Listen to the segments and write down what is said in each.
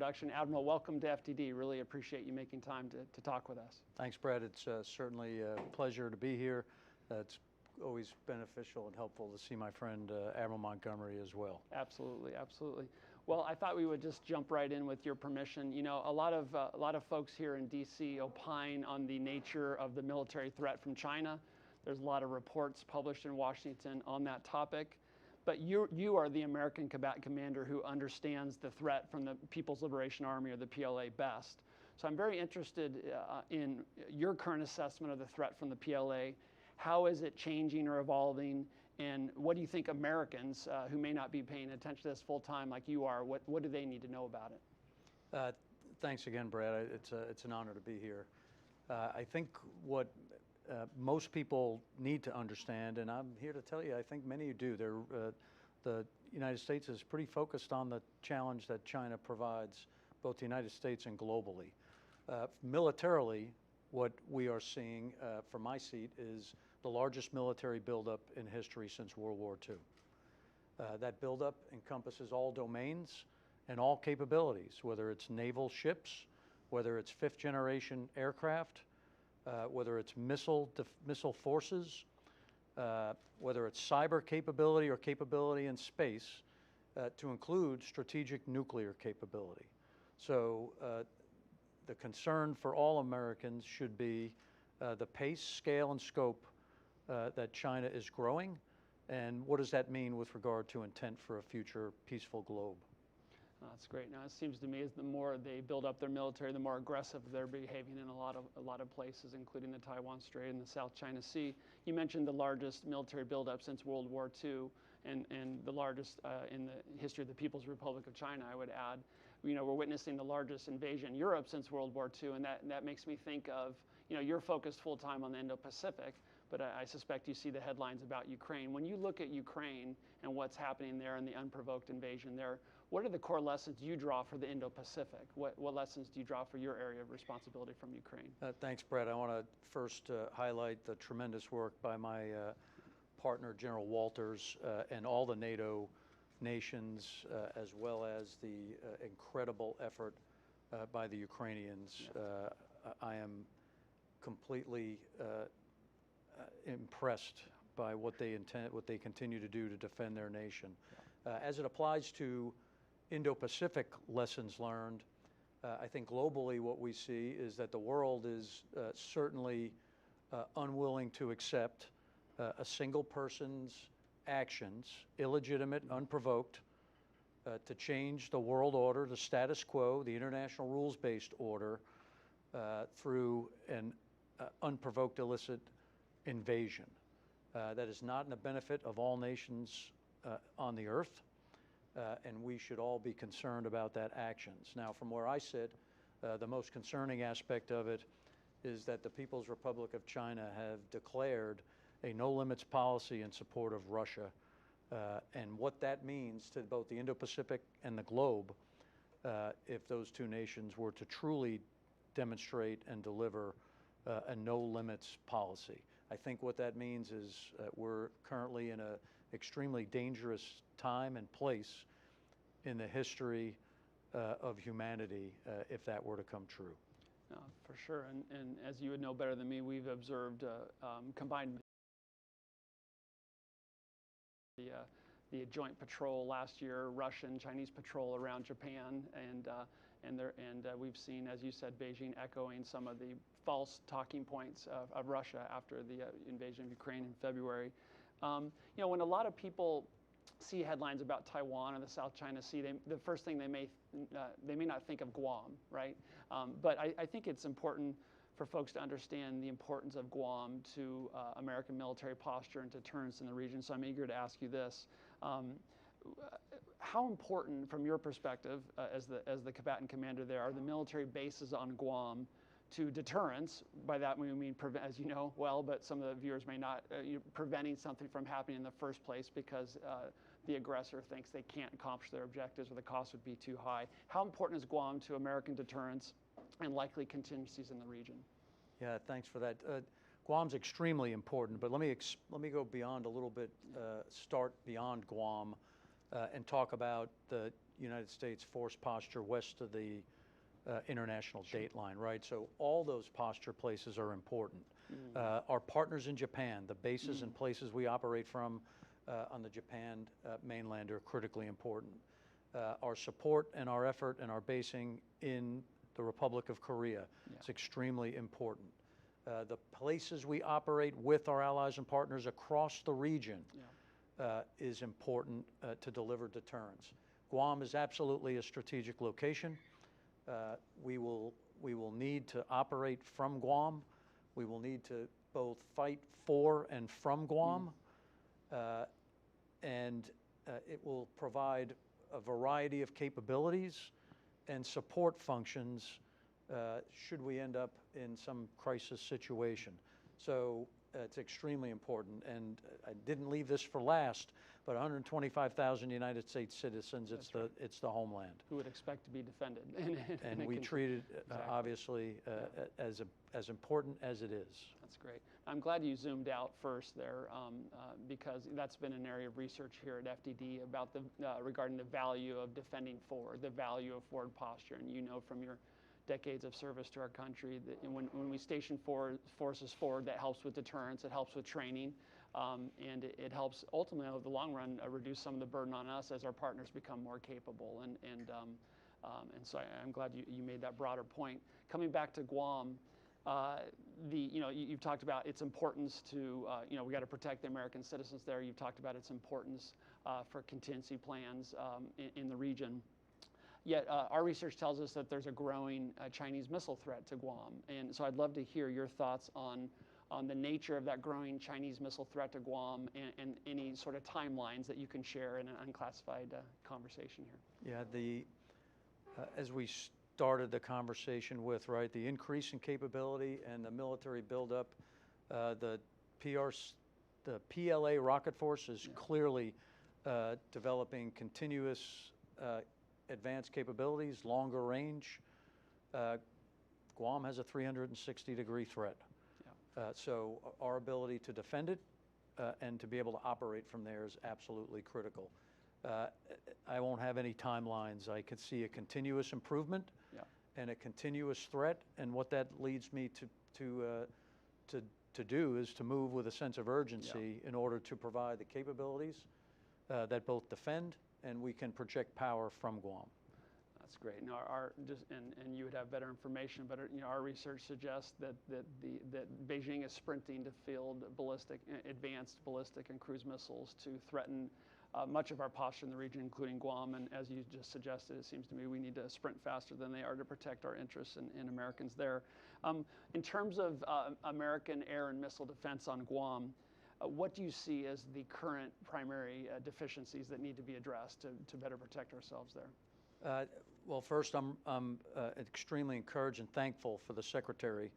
introduction. Admiral, welcome to FDD. Really appreciate you making time to talk with us. Thanks, Brett. It's certainly a pleasure to be here. It's always beneficial and helpful to see my friend Admiral Montgomery as well. Absolutely, absolutely. Well, I thought we would just jump right in with your permission. You know, a lot of folks here in D.C. opine on the nature of the military threat from China. There's a lot of reports published in Washington on that topic. But you are the American combatant commander who understands the threat from the People's Liberation Army, or the PLA, best. So I'm very interested in your current assessment of the threat from the PLA. How is it changing or evolving? And what do you think Americans who may not be paying attention to this full time like you are, what do they need to know about it? Thanks again, Brad. It's an honor to be here. I think what most people need to understand, and I'm here to tell you, I think many of you do. The United States is pretty focused on the challenge that China provides, both the United States and globally. Militarily, what we are seeing from my seat is the largest military buildup in history since World War II. That buildup encompasses all domains and all capabilities, whether it's naval ships, whether it's fifth-generation aircraft, whether it's missile forces, whether it's cyber capability or capability in space, to include strategic nuclear capability. So the concern for all Americans should be the pace, scale, and scope that China is growing, and what does that mean with regard to intent for a future peaceful globe. That's great. Now, it seems to me as the more they build up their military, the more aggressive they're behaving in a lot of places, including the Taiwan Strait and the South China Sea. You mentioned the largest military buildup since World War II, and the largest in the history of the People's Republic of China, I would add. You know, we're witnessing the largest invasion in Europe since World War II, and that makes me think of, you know, you're focused full time on the Indo-Pacific, but I suspect you see the headlines about Ukraine. When you look at Ukraine and what's happening there and the unprovoked invasion there, what are the core lessons you draw for the Indo-Pacific? What lessons do you draw for your area of responsibility from Ukraine? Thanks, Brett. I want to first highlight the tremendous work by my partner, General Walters, and all the NATO nations, as well as the incredible effort by the Ukrainians. I am completely impressed by what they continue to do to defend their nation. As it applies to Indo-Pacific lessons learned, I think globally what we see is that the world is certainly unwilling to accept a single person's actions, illegitimate, unprovoked, to change the world order, the status quo, the international rules-based order, through an unprovoked illicit invasion. That is not in the benefit of all nations on the earth, and we should all be concerned about that actions. Now, from where I sit, the most concerning aspect of it is that the People's Republic of China have declared a no-limits policy in support of Russia, and what that means to both the Indo-Pacific and the globe if those two nations were to truly demonstrate and deliver a no-limits policy. I think what that means is we're currently in an extremely dangerous time and place in the history of humanity if that were to come true. No, for sure, and as you would know better than me, we've observed combined the joint patrol last year, Russian, Chinese patrol around Japan, and we've seen, as you said, Beijing echoing some of the false talking points of Russia after the invasion of Ukraine in February. You know, when a lot of people see headlines about Taiwan or the South China Sea, the first thing they may not think of Guam, right? But I think it's important for folks to understand the importance of Guam to American military posture and deterrence in the region. So I'm eager to ask you this. How important, from your perspective, as the combatant commander there, are the military bases on Guam to deterrence? By that we mean, as you know well, but some of the viewers may not, preventing something from happening in the first place because the aggressor thinks they can't accomplish their objectives or the cost would be too high. How important is Guam to American deterrence and likely contingencies in the region? Yeah, thanks for that. Guam's extremely important, but let me go beyond a little bit, start beyond Guam and talk about the United States force posture west of the international date line, right? So all those posture places are important. Our partners in Japan, the bases and places we operate from on the Japan mainland are critically important. Our support and our effort and our basing in the Republic of Korea is extremely important. The places we operate with our allies and partners across the region is important to deliver deterrence. Guam is absolutely a strategic location. We will need to operate from Guam. We will need to both fight for and from Guam, and it will provide a variety of capabilities and support functions should we end up in some crisis situation. So it's extremely important, and I didn't leave this for last, but 125,000 United States citizens, it's the homeland. Who would expect to be defended. And we treat it, obviously, as important as it is. That's great. I'm glad you zoomed out first there, because that's been an area of research here at FDD about regarding the value of defending forward, the value of forward posture. And you know from your decades of service to our country that when we station forces forward, that helps with deterrence, it helps with training, and it helps ultimately over the long run reduce some of the burden on us as our partners become more capable. And so I'm glad you made that broader point. Coming back to Guam, you've talked about its importance to, we got to protect the American citizens there. You've talked about its importance for contingency plans in the region. Yet our research tells us that there's a growing Chinese missile threat to Guam. And so I'd love to hear your thoughts on the nature of that growing Chinese missile threat to Guam and any sort of timelines that you can share in an unclassified conversation here. Yeah, as we started the conversation with, right, the increase in capability and the military buildup, the PLA rocket force is clearly developing continuous advanced capabilities, longer range. Guam has a 360-degree threat. So our ability to defend it and to be able to operate from there is absolutely critical. I won't have any timelines. I could see a continuous improvement and a continuous threat, and what that leads me to do is to move with a sense of urgency in order to provide the capabilities that both defend and we can project power from Guam. That's great. Now, and you would have better information, but our research suggests that Beijing is sprinting to field advanced ballistic and cruise missiles to threaten much of our posture in the region, including Guam. And as you just suggested, it seems to me we need to sprint faster than they are to protect our interests and Americans there. In terms of American air and missile defense on Guam, what do you see as the current primary deficiencies that need to be addressed to better protect ourselves there? Well, first, I'm extremely encouraged and thankful for the Secretary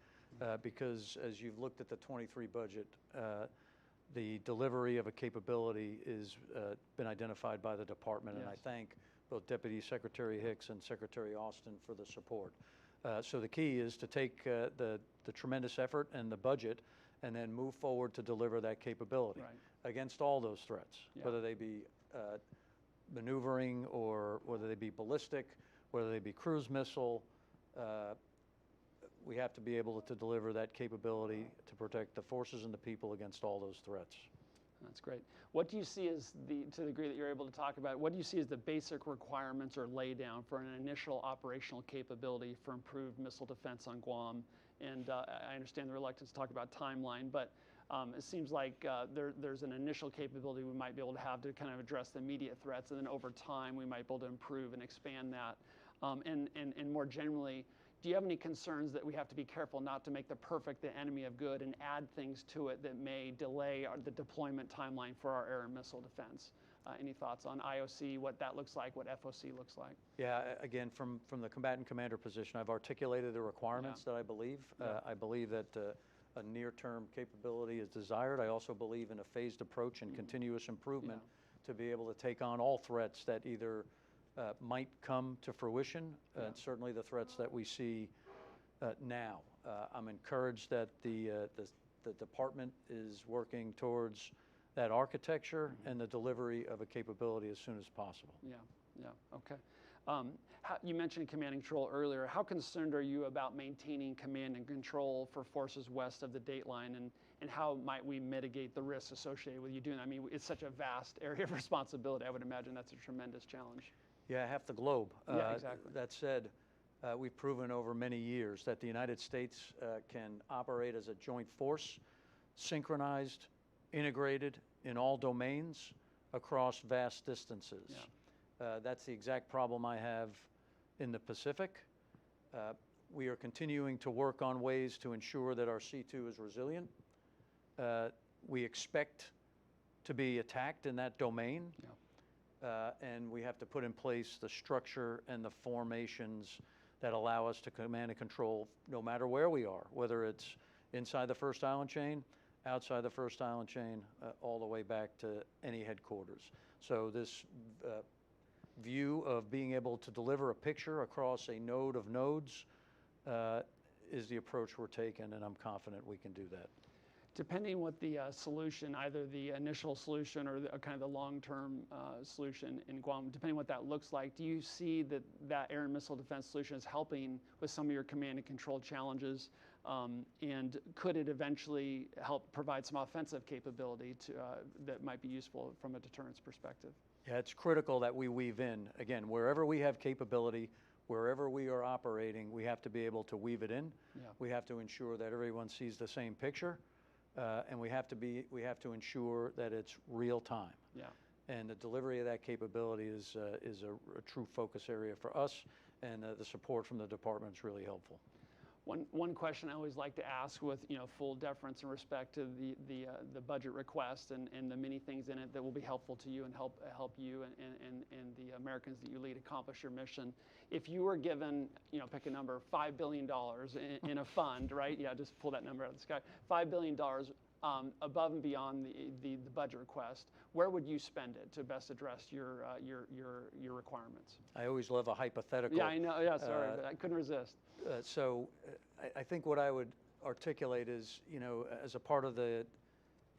because as you've looked at the 23 budget, the delivery of a capability is been identified by the Department, and I thank both Deputy Secretary Hicks and Secretary Austin for the support. So the key is to take the tremendous effort and the budget and then move forward to deliver that capability against all those threats, whether they be maneuvering or whether they be ballistic, whether they be cruise missile. We have to be able to deliver that capability to protect the forces and the people against all those threats. That's great. What do you see as to the degree that you're able to talk about, what do you see as the basic requirements or laydown for an initial operational capability for improved missile defense on Guam? And I understand the reluctance to talk about timeline, but it seems like there's an initial capability we might be able to have to kind of address the immediate threats, and then over time we might be able to improve and expand that. And more generally, do you have any concerns that we have to be careful not to make the perfect the enemy of good and add things to it that may delay the deployment timeline for our air and missile defense? Any thoughts on IOC, what that looks like, what FOC looks like? Yeah, again, from the combatant commander position, I've articulated the requirements that I believe. I believe that a near-term capability is desired. I also believe in a phased approach and continuous improvement to be able to take on all threats that either might come to fruition, and certainly the threats that we see now. I'm encouraged that the department is working towards that architecture and the delivery of a capability as soon as possible. Yeah, okay. You mentioned command and control earlier. How concerned are you about maintaining command and control for forces west of the dateline, and how might we mitigate the risks associated with you doing that? I mean, it's such a vast area of responsibility. I would imagine that's a tremendous challenge. Yeah, half the globe. Yeah, exactly. That said, we've proven over many years that the United States can operate as a joint force, synchronized, integrated in all domains across vast distances. Yeah. That's the exact problem I have in the Pacific. We are continuing to work on ways to ensure that our C2 is resilient. We expect to be attacked in that domain. Yeah. And we have to put in place the structure and the formations that allow us to command and control no matter where we are, whether it's inside the first island chain, outside the first island chain, all the way back to any headquarters. So this view of being able to deliver a picture across a node of nodes is the approach we're taking, and I'm confident we can do that. Depending what the solution, either the initial solution or kind of the long-term solution in Guam, depending what that looks like, do you see that air and missile defense solution is helping with some of your command and control challenges? And could it eventually help provide some offensive capability that might be useful from a deterrence perspective? Yeah, it's critical that we weave in. Again, wherever we have capability, wherever we are operating, we have to be able to weave it in. Yeah. We have to ensure that everyone sees the same picture. And we have to ensure that it's real time. Yeah. And the delivery of that capability is a true focus area for us, and the support from the department is really helpful. One question I always like to ask, with full deference and respect to the budget request and the many things in it that will be helpful to you and help you and the Americans that you lead accomplish your mission. If you were given, pick a number, $5 billion in a fund, right? Yeah, just pull that number out of the sky. $5 billion above and beyond the budget request. Where would you spend it to best address your requirements? I always love a hypothetical. Yeah, I know. Yeah, sorry, but I couldn't resist. I think what I would articulate is, as a part of the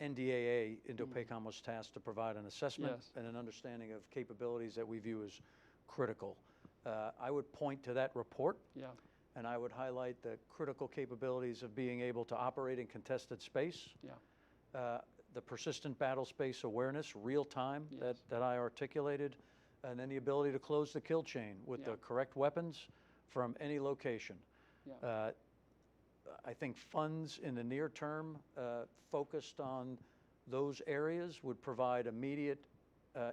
NDAA, INDOPACOM was tasked to provide an assessment and an understanding of capabilities that we view as critical. I would point to that report, and I would highlight the critical capabilities of being able to operate in contested space, the persistent battle space awareness, real time, that I articulated, and then the ability to close the kill chain with the correct weapons from any location. I think funds in the near term focused on those areas would provide immediate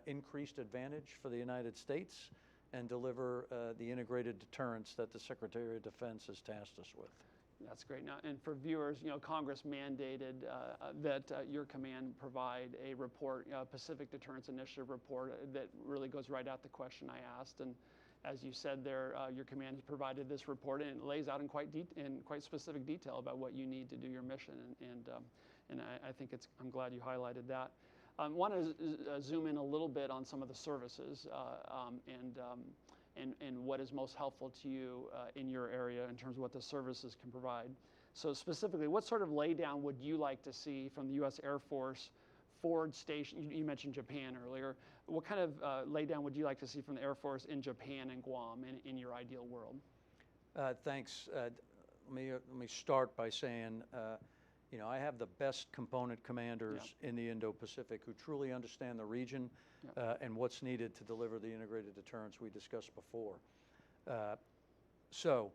increased advantage for the United States and deliver the integrated deterrence that the Secretary of Defense has tasked us with. That's great. Now, and for viewers, Congress mandated that your command provide a report, Pacific Deterrence Initiative report, that really goes right at the question I asked. And as you said there, your command has provided this report, and it lays out in quite specific detail about what you need to do your mission. And I think I'm glad you highlighted that. I want to zoom in a little bit on some of the services and what is most helpful to you in your area in terms of what the services can provide. So specifically, what sort of laydown would you like to see from the U.S. Air Force forward station? You mentioned Japan earlier. What kind of laydown would you like to see from the Air Force in Japan and Guam in your ideal world? Thanks. Let me start by saying, I have the best component commanders in the Indo-Pacific who truly understand the region and what's needed to deliver the integrated deterrence we discussed before. So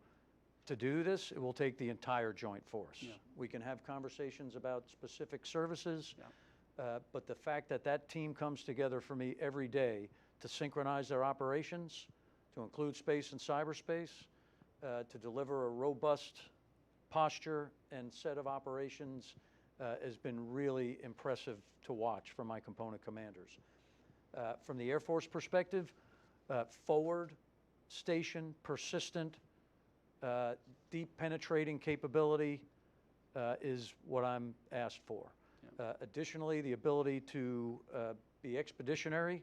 to do this, it will take the entire joint force. We can have conversations about specific services, but the fact that that team comes together for me every day to synchronize their operations, to include space and cyberspace, to deliver a robust posture and set of operations has been really impressive to watch from my component commanders. From the Air Force perspective, forward, station, persistent, deep penetrating capability is what I'm asked for. Additionally, the ability to be expeditionary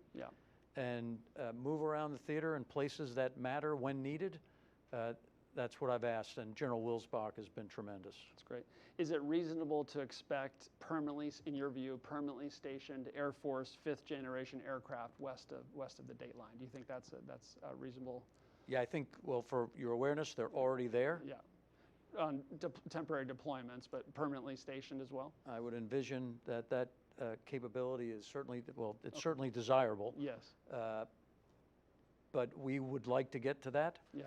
and move around the theater in places that matter when needed. that's what I've asked, and General Wilsbach has been tremendous. That's great. Is it reasonable to expect permanently, in your view, permanently stationed Air Force 5th generation aircraft west of the date line? Do you think that's reasonable? Yeah, I think, well, for your awareness, they're already there. Yeah, on temporary deployments, but permanently stationed as well? I would envision that capability is certainly, well, it's certainly desirable. Yes. But we would like to get to that. Yeah.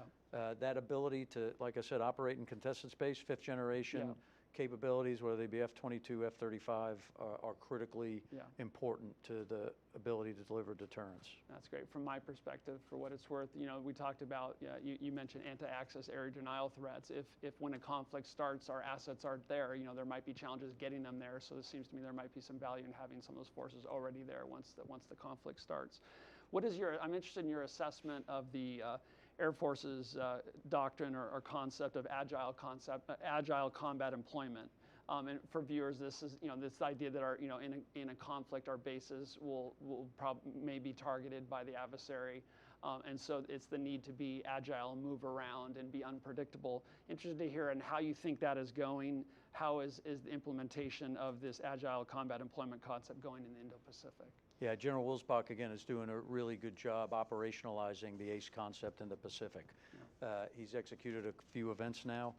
That ability to, like I said, operate in contested space, 5th generation capabilities, whether they be F-22, F-35, are critically important to the ability to deliver deterrence. That's great. From my perspective, for what it's worth, we talked about, you mentioned anti-access area denial threats. If when a conflict starts, our assets aren't there, there might be challenges getting them there. So it seems to me there might be some value in having some of those forces already there once the conflict starts. I'm interested in your assessment of the Air Force's doctrine or concept of agile combat employment. And for viewers, this is this idea that in a conflict our bases may be targeted by the adversary, and so it's the need to be agile, move around, and be unpredictable. Interested to hear on how you think that is going. How is the implementation of this agile combat employment concept going in the Indo-Pacific? Yeah, General Wilsbach, again, is doing a really good job operationalizing the ACE concept in the Pacific. He's executed a few events now,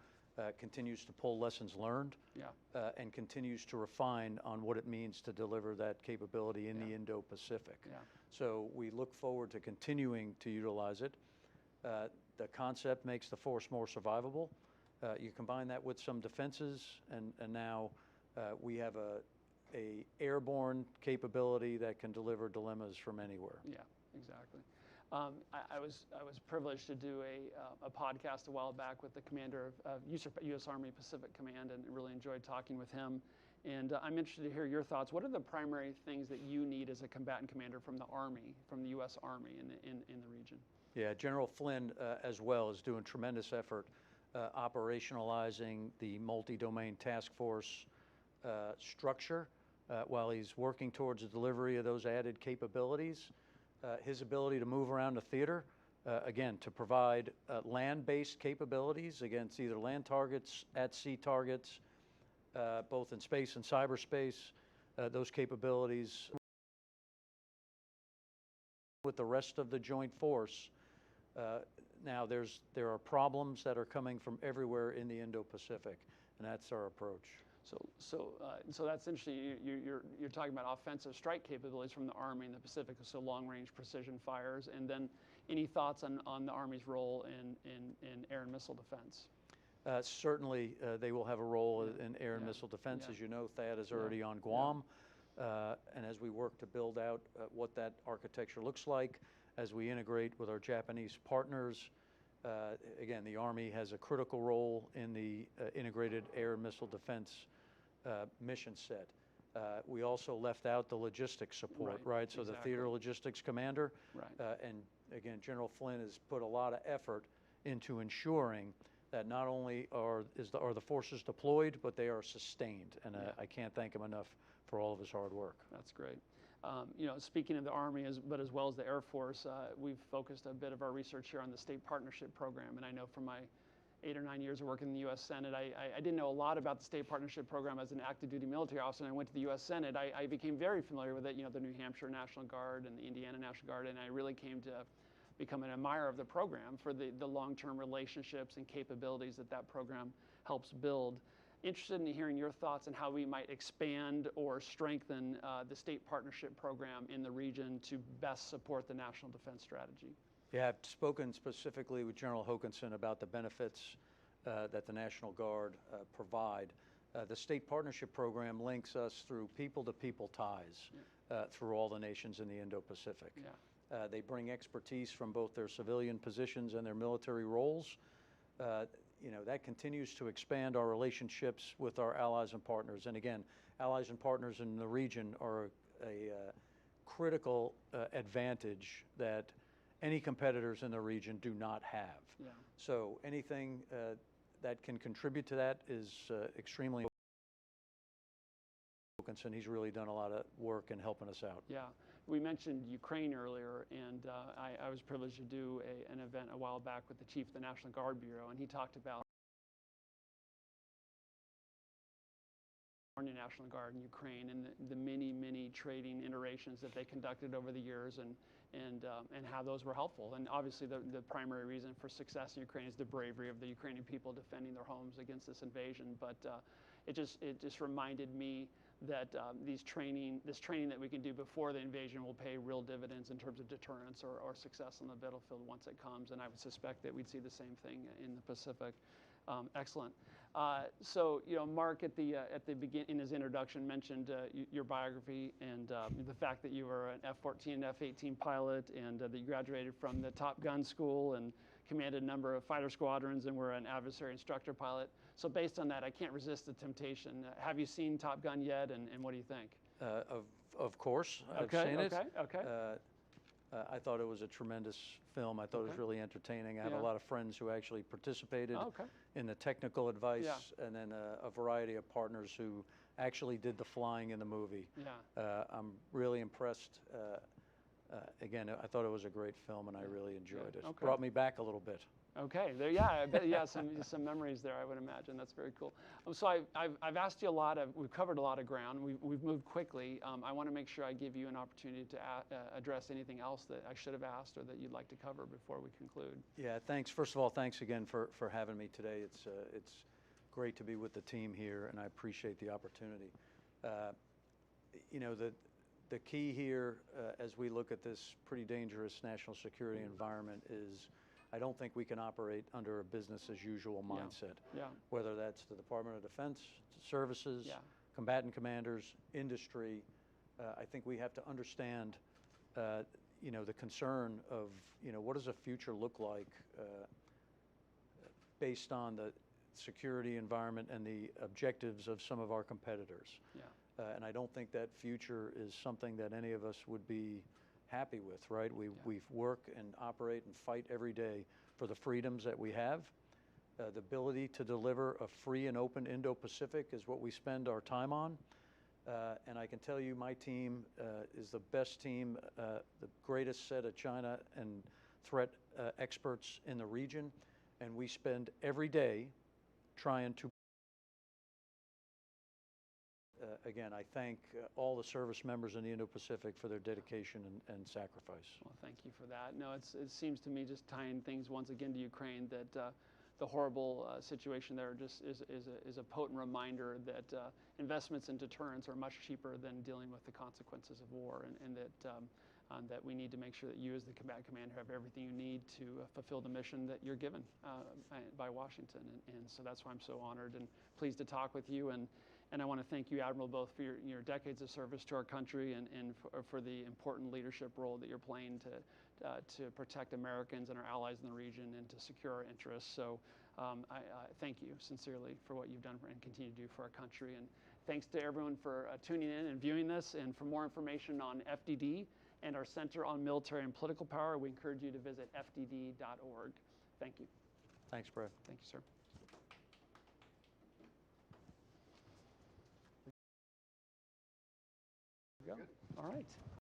continues to pull lessons learned, and continues to refine on what it means to deliver that capability in the Indo-Pacific. So we look forward to continuing to utilize it. The concept makes the force more survivable. You combine that with some defenses, and now we have a airborne capability that can deliver dilemmas from anywhere. Yeah, exactly. I was privileged to do a podcast a while back with the commander of U.S. Army Pacific Command, and really enjoyed talking with him. And I'm interested to hear your thoughts. What are the primary things that you need as a combatant commander from the Army, from the U.S. Army in the region? Yeah, General Flynn as well is doing tremendous effort operationalizing the multi-domain task force structure. While he's working towards the delivery of those added capabilities, his ability to move around the theater, again, to provide land-based capabilities against either land targets, at-sea targets, both in space and cyberspace, those capabilities with the rest of the joint force. Now, there are problems that are coming from everywhere in the Indo-Pacific, and that's our approach. So that's interesting. You're talking about offensive strike capabilities from the Army in the Pacific, so long-range precision fires. And then, any thoughts on the Army's role in air and missile defense? Certainly, they will have a role in air and missile defense. As you know, THAAD is already on Guam, and as we work to build out what that architecture looks like, as we integrate with our Japanese partners. Again, the Army has a critical role in the integrated air and missile defense mission set. We also left out the logistics support, right? So the theater logistics commander, and again, General Flynn has put a lot of effort into ensuring that not only are the forces deployed, but they are sustained. And I can't thank him enough for all of his hard work. That's great. Speaking of the Army, but as well as the Air Force, we've focused a bit of our research here on the state partnership program. And I know from my 8 or 9 years of working in the U.S. Senate, I didn't know a lot about the state partnership program as an active duty military officer. And I went to the U.S. Senate. I became very familiar with it, the New Hampshire National Guard and the Indiana National Guard. And I really came to become an admirer of the program for the long-term relationships and capabilities that program helps build. Interested in hearing your thoughts on how we might expand or strengthen the state partnership program in the region to best support the national defense strategy. Yeah, I've spoken specifically with General Hokanson about the benefits that the National Guard provide. The state partnership program links us through people-to-people ties through all the nations in the Indo-Pacific. They bring expertise from both their civilian positions and their military roles. That continues to expand our relationships with our allies and partners. And again, allies and partners in the region are a critical advantage that any competitors in the region do not have. So anything that can contribute to that is extremely important. He's really done a lot of work in helping us out. Yeah. we mentioned Ukraine earlier, and I was privileged to do an event a while back with the chief of the National Guard Bureau, and he talked about the National Guard in Ukraine and the many training iterations that they conducted over the years, and how those were helpful. And obviously the primary reason for success in Ukraine is the bravery of the Ukrainian people defending their homes against this invasion. But it just reminded me that this training that we can do before the invasion will pay real dividends in terms of deterrence or success on the battlefield once it comes. And I would suspect that we'd see the same thing in the Pacific. Excellent. So, Mark at the beginning in his introduction mentioned your biography and the fact that you were an F-14 and F-18 pilot, and that you graduated from the Top Gun school and commanded a number of fighter squadrons and were an adversary instructor pilot. So based on that, I can't resist the temptation. Have you seen Top Gun yet, and what do you think? Of course, I've seen it. Okay. I thought it was a tremendous film. I thought it was really entertaining. I have a lot of friends who actually participated in the technical advice, and then a variety of partners who actually did the flying in the movie. I'm really impressed. Again, I thought it was a great film, and I really enjoyed it. Brought me back a little bit. Okay, there, I bet, some memories there, I would imagine. That's very cool. So I've asked you a lot we've covered a lot of ground. We've moved quickly. I want to make sure I give you an opportunity to address anything else that I should have asked or that you'd like to cover before we conclude. Yeah, thanks. First of all, thanks again for having me today. It's great to be with the team here, and I appreciate the opportunity. The key here, as we look at this pretty dangerous national security environment, is I don't think we can operate under a business as usual mindset. Whether that's the Department of Defense, services, combatant commanders, industry, I think we have to understand, the concern of, what does a future look like based on the security environment and the objectives of some of our competitors. And I don't think that future is something that any of us would be happy with, right? We work and operate and fight every day for the freedoms that we have. The ability to deliver a free and open Indo-Pacific is what we spend our time on. And I can tell you my team is the best team, the greatest set of China and threat experts in the region. And we spend every day trying to again, I thank all the service members in the Indo-Pacific for their dedication and sacrifice. Well, thank you for that. No, it seems to me, just tying things once again to Ukraine, that the horrible situation there just is a potent reminder that investments in deterrence are much cheaper than dealing with the consequences of war, and that we need to make sure that you as the combatant commander have everything you need to fulfill the mission that you're given by Washington. And so that's why I'm so honored and pleased to talk with you. And I want to thank you, Admiral, both for your decades of service to our country and for the important leadership role that you're playing to protect Americans and our allies in the region and to secure our interests. So I thank you sincerely for what you've done and continue to do for our country. And thanks to everyone for tuning in and viewing this. And for more information on FDD and our Center on Military and Political Power, we encourage you to visit fdd.org. Thank you. Thanks, Brad. Thank you, sir. All right.